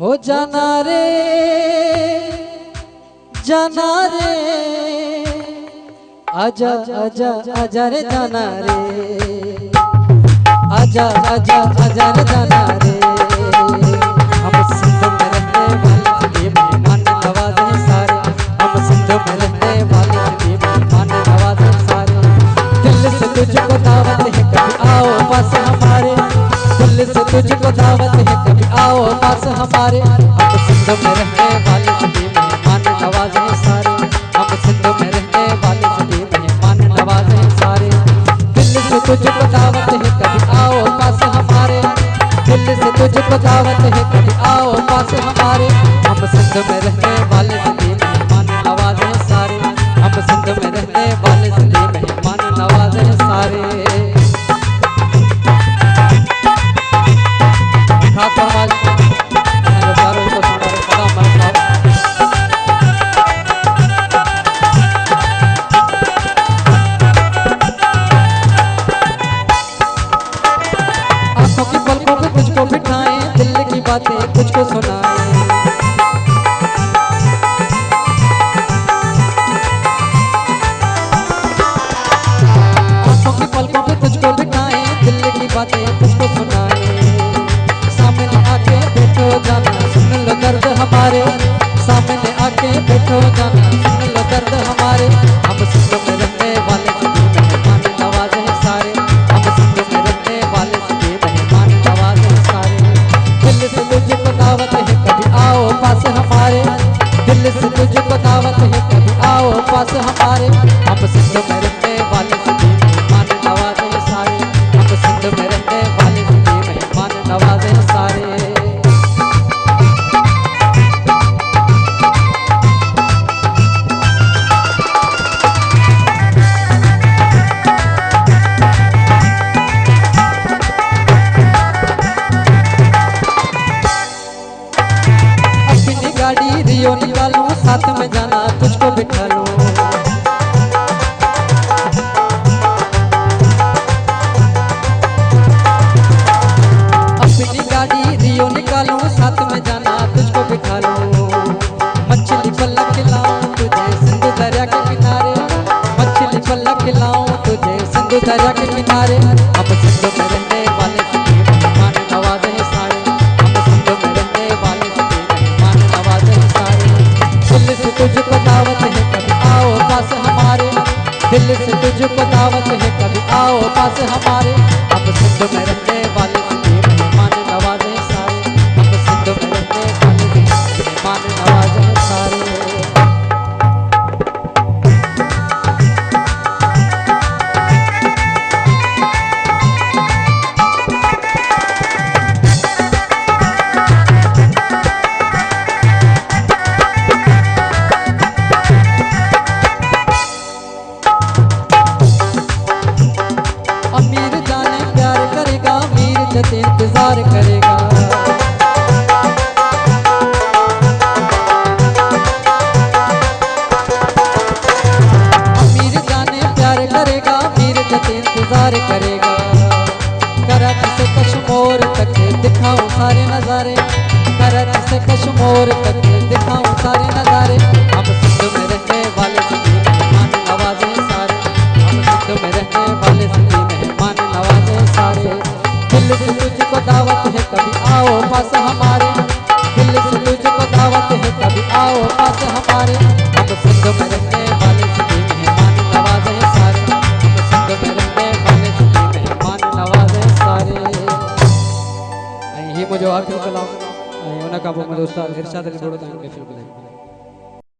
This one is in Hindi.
हो जाना रे आजा आजा आजा रे जाना रे आजा आजा आजा रे जाना रे। हम सिंध में रहने वाले मेहमान नवाज हैं सारे, हम सिंध में रहने वाले मेहमान नवाज हैं सारे। दिल से तुझको दावत है कभी आओ पास हमारे, दिल से तुझको दावत है कभी आओ पास हमारे। हम सिंध में रहने वाले सभी मेहमान नवाज हैं सारे, हम सिंध में रहने वाले सभी मेहमान नवाज हैं सारे। दिल से तुझको दावत है कभी आओ पास हमारे, दिल से तुझको दावत है कभी आओ पास हमारे। हम सिंध में रहने वाले सभी मेहमान नवाज हैं सारे, हम सिंध में रहने वाले सभी मेहमान नवाज हैं सारे। खास आवाज मेरे प्यारों को सुना रहे सदा मरता। आंखों की पलकों पे तुझको बिठाएं, दिल की बातें तुझको सुनाएं। आंखों की पलकों पे तुझको बिठाएं, दिल की बातें तुझको सुनाएं। सामने आके बैठो जाना सुन लो दर्द हमारे, सामने आके बैठो जाना सुन लो दर्द हमारे। हम सिंध में रहने वाले सभी मेहमान नवाज हैं सारे, हम सिंध में रहने वाले सभी मेहमान नवाज हैं सारे। दिल से तुझको दावत है कभी आओ पास हमारे, दिल से तुझको दावत है कभी आओ पास हमारे। हम सिंध में रहने वाले सभी मेहमान नवाज हैं सारे, हम सिंध में रहने वाले सभी मेहमान नवाज हैं सारे। अपनी गाड़ी रियो निकालूं, साथ में जाना तुझको बिठा लूं। अपनी गाड़ी रियो निकालूं, साथ में जाना तुझको बिठा लूं। मछली पल्ला खिलाऊं तुझे सिंधु दरिया के किनारे, मछली पल्ला खिलाऊं तुझे सिंधु दरिया के किनारे। हम सिंध में रहने वाले सभी मेहमान नवाज हैं सारे, हम सिंध में रहने वाले सभी मेहमान नवाज हैं सारे। दिल से तुझको दावत है कभी आओ पास हमारे, दिल से तुझको दावत है कभी आओ पास हमारे। हम सिंध में रहने वाले सभी मेहमान नवाज हैं सारे, हम सिंध में रहने वाले सभी मेहमान नवाज हैं सारे। अमीर जाने प्यार करेगा, मीर जते इंतजार करेगा। अमीर जाने प्यार करेगा, मीर जते इंतजार करेगा। कराची से कश्मीर तक दिखाऊं सारे नजारे, कराची से कश्मीर तक दिखाऊं सारे नजारे। हम सिंध में रहने वाले सभी मेहमान नवाज हैं सारे, हम सिंध में रहने वाले सभी मेहमान नवाज हैं सारे। दिल से तुझको दावत है कभी आओ पास हमारे, दिल से तुझको दावत है कभी आओ पास हमारे। हम सिंध में रहने वाले सभी मेहमान नवाज हैं सारे, हम सिंध में रहने वाले सभी मेहमान नवाज हैं सारे। ही मुझे आखिरी कलाम उनका वो मुझे उस्ताद इरशाद अली बोड़ो